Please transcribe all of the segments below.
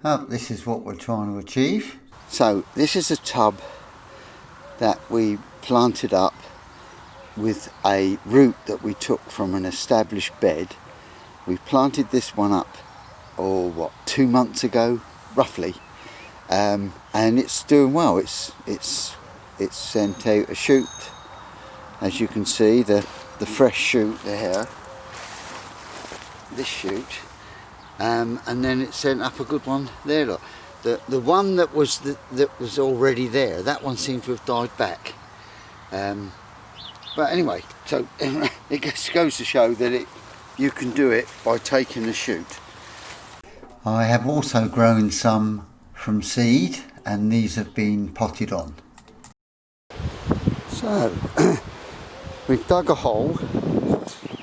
This is what we're trying to achieve. So this is a tub that we planted up with a root that we took from an established bed. We planted this one up, 2 months ago, roughly, and it's doing well. It's sent out a shoot, as you can see, the fresh shoot there, this shoot, and then it sent up a good one there. Look, the one that was already there, that one seemed to have died back. But anyway, so it just goes to show that you can do it by taking the shoot. I have also grown some from seed, and these have been potted on. So we've dug a hole,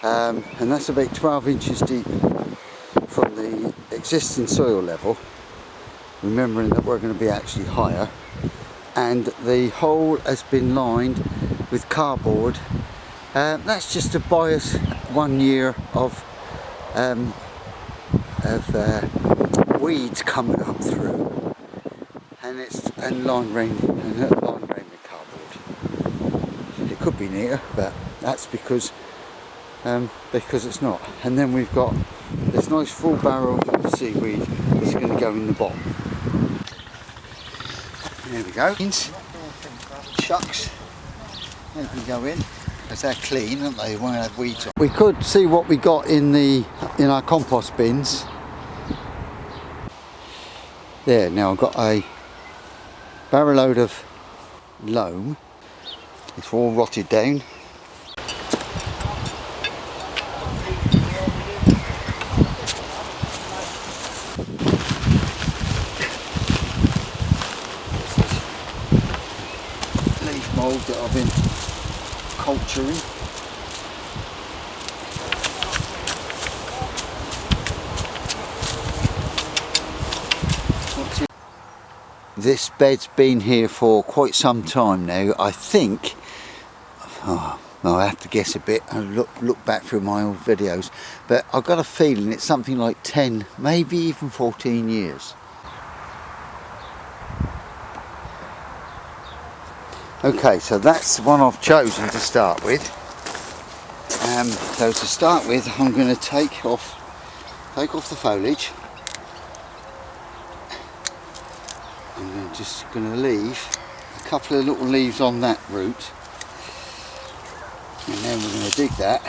and that's about 12 inches deep from the existing soil level, remembering that we're going to be actually higher, and the hole has been lined with cardboard. That's just to buy us 1 year of weeds coming up through, and line rain with cardboard. It could be neater, but that's because it's not. And then we've got this nice full barrel of seaweed that's going to go in the bottom. There we go. Shucks. They can go in because they're clean, aren't they? They won't have weeds on. We could see what we got in our compost bins. There, now I've got a barrel load of loam. It's all rotted down. Leaf mould that I've been culturing. This bed's been here for quite some time now. I think, I have to guess a bit and look back through my old videos, but I've got a feeling it's something like 10, maybe even 14 years. Okay, so that's the one I've chosen to start with. So to start with, I'm going to take off the foliage. I'm just going to leave a couple of little leaves on that root, and then we're going to dig that.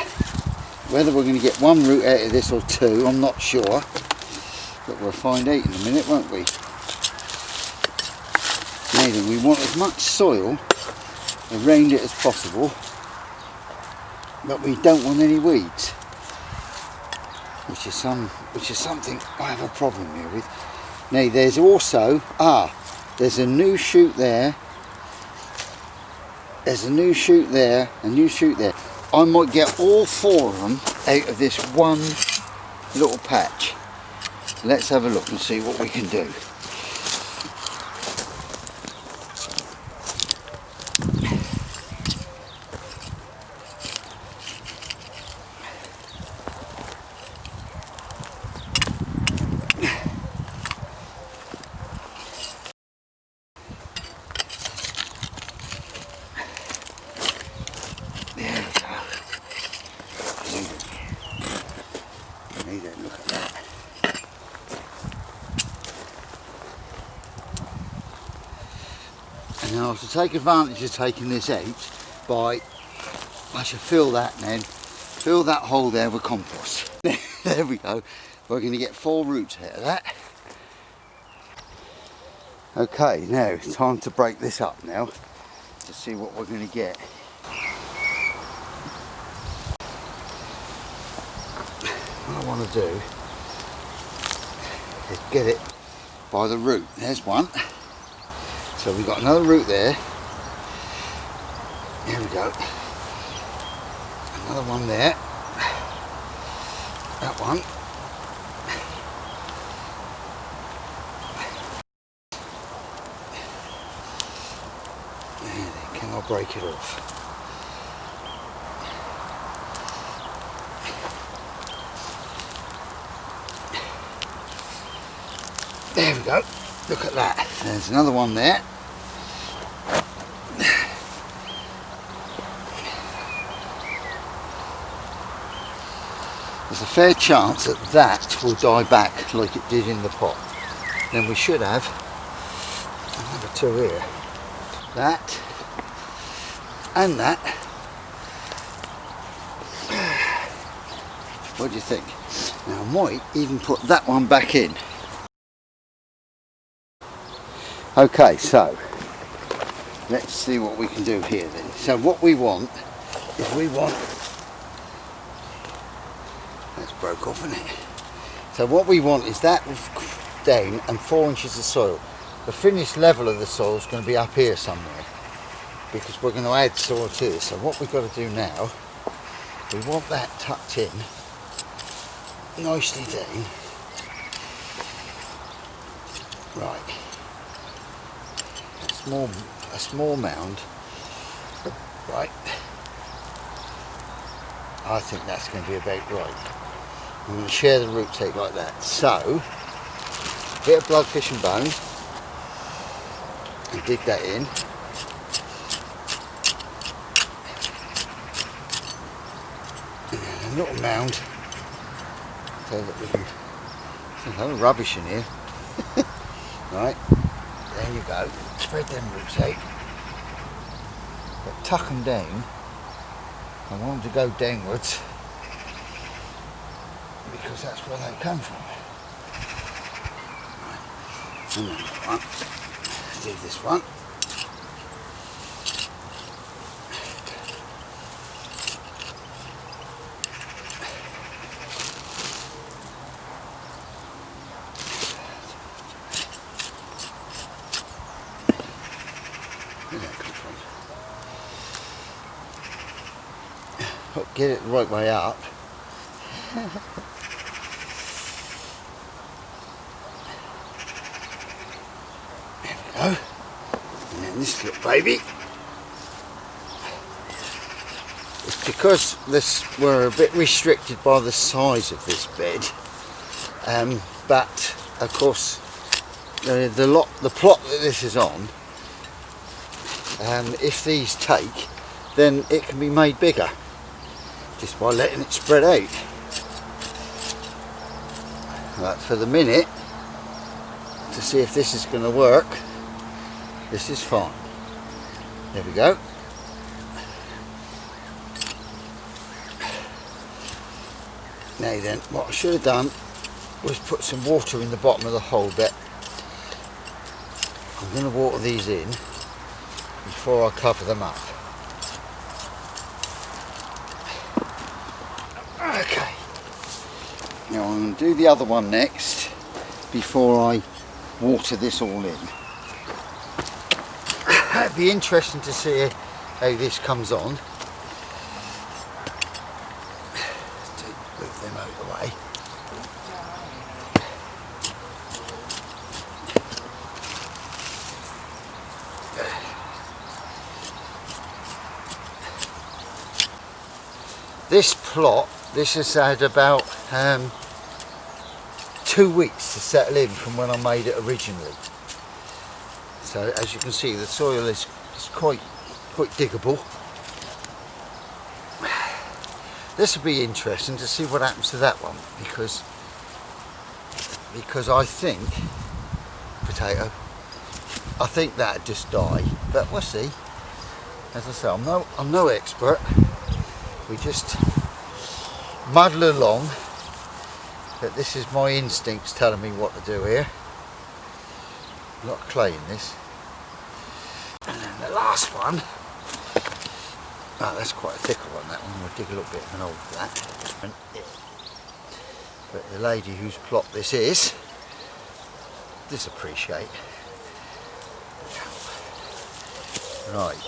Whether we're going to get one root out of this or two, I'm not sure, but we'll find out in a minute, won't we? Now then, we want as much soil around it as possible, but we don't want any weeds, which is something I have a problem here with. Now there's also there's a new shoot there. There's a new shoot there, a new shoot there. I might get all 4 of them out of this one little patch. Let's have a look and see what we can do. Look at that. And now I have to take advantage of taking this out by, I should fill that hole there with compost. There we go. We're going to get 4 roots out of that. Okay, now it's time to break this up now to see what we're going to get. What I want to do is get it by the root. There's one. So we've got another root there. Here we go. Another one there. That one. Can I break it off? There we go. Look at that. There's another one there. There's a fair chance that that will die back like it did in the pot. Then we should have another two here. That and that. What do you think? Now I might even put that one back in. Okay, so let's see what we can do here then. So what we want is that's broke off, isn't it? So what we want is that down and 4 inches of soil. The finished level of the soil is going to be up here somewhere because we're going to add soil to this. So what we've got to do now, we want that tucked in nicely down. Right. A small mound. Right. I think that's going to be about right. I'm going to share the root tape like that. So, bit of bloodfish and bone, and dig that in. And then a little mound, so that we can. There's a lot of rubbish in here. Right, there you go. Spread them roots out, but tuck them down. I want them to go downwards because that's where they come from. And then that one. Do this one. Where did that come from? Get it the right way up. There we go. And then this little baby. It's because we're a bit restricted by the size of this bed. But of course the plot that this is on, if these take, then it can be made bigger just by letting it spread out. But for the minute, to see if this is going to work, this is fine. There we go. Now then, what I should have done was put some water in the bottom of the hole bit. I'm going to water these in before I cover them up. Okay. Now I'm going to do the other one next before I water this all in. It'd be interesting to see how this comes on. Move them out of the way. This plot, this has had about 2 weeks to settle in from when I made it originally. So as you can see, the soil is quite diggable. This will be interesting to see what happens to that one, because I think I think that'd just die, but we'll see. As I say, I'm no expert. We just muddle along, but this is my instincts telling me what to do here. A lot of clay in this. And then the last one, oh, that's quite a thicker one, that one. We'll dig a little bit of an old that. But the lady whose plot this is, appreciate. Right.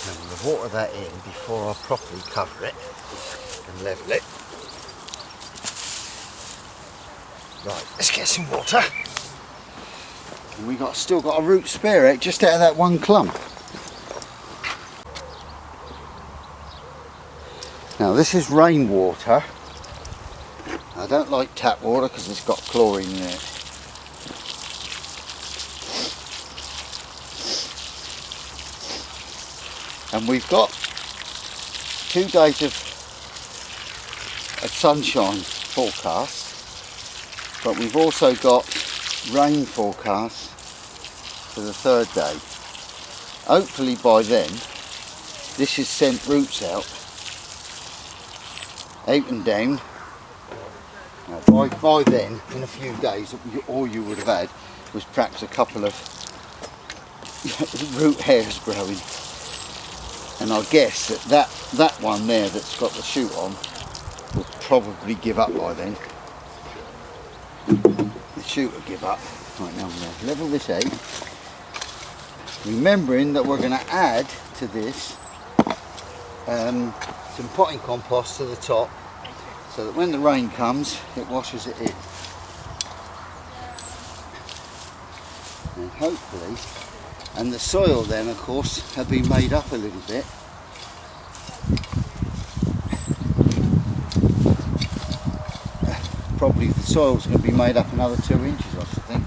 I'm going to water that in before I properly cover it and level it. Right, let's get some water. And we still got a root spare out just out of that one clump. Now this is rainwater. I don't like tap water because it's got chlorine in it. And we've got 2 days of sunshine forecast, but we've also got rain forecast for the 3rd day. Hopefully by then this has sent roots out and down. By then, in a few days, all you would have had was perhaps a couple of root hairs growing. And I guess that one there that's got the shoot on will probably give up by then. The shoot will give up. Right, now I'm going to level this out. Remembering that we're going to add to this some potting compost to the top, so that when the rain comes it washes it in. And hopefully, and the soil then of course had been made up a little bit. Probably the soil's going to be made up another 2 inches, I should think.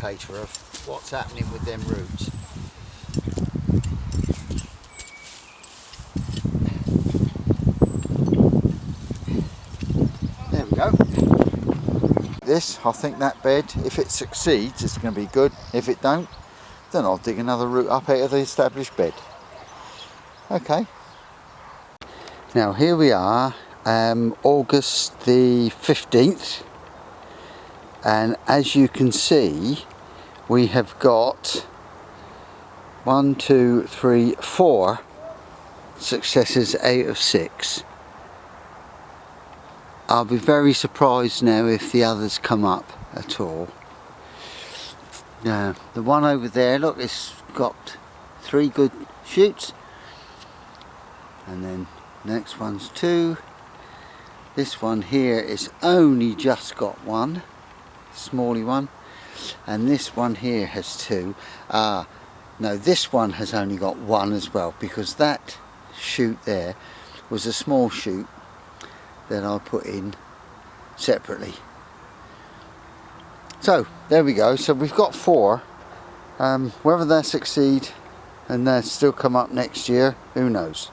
Page of what's happening with them roots. There we go. This, I think that bed, if it succeeds, it's going to be good. If it don't, then I'll dig another root up out of the established bed. Okay. Now here we are, August the 15th, and as you can see, we have got 1, 2, 3, 4 successes out of 6. I'll be very surprised now if the others come up at all. Now the one over there, look, it's got 3 good shoots, and then next one's 2. This one here is only just got 1, smally one, and this one here has 2. No, this one has only got 1 as well, because that shoot there was a small shoot that I put in separately. So there we go. So we've got 4. Whether they succeed and they still come up next year, who knows.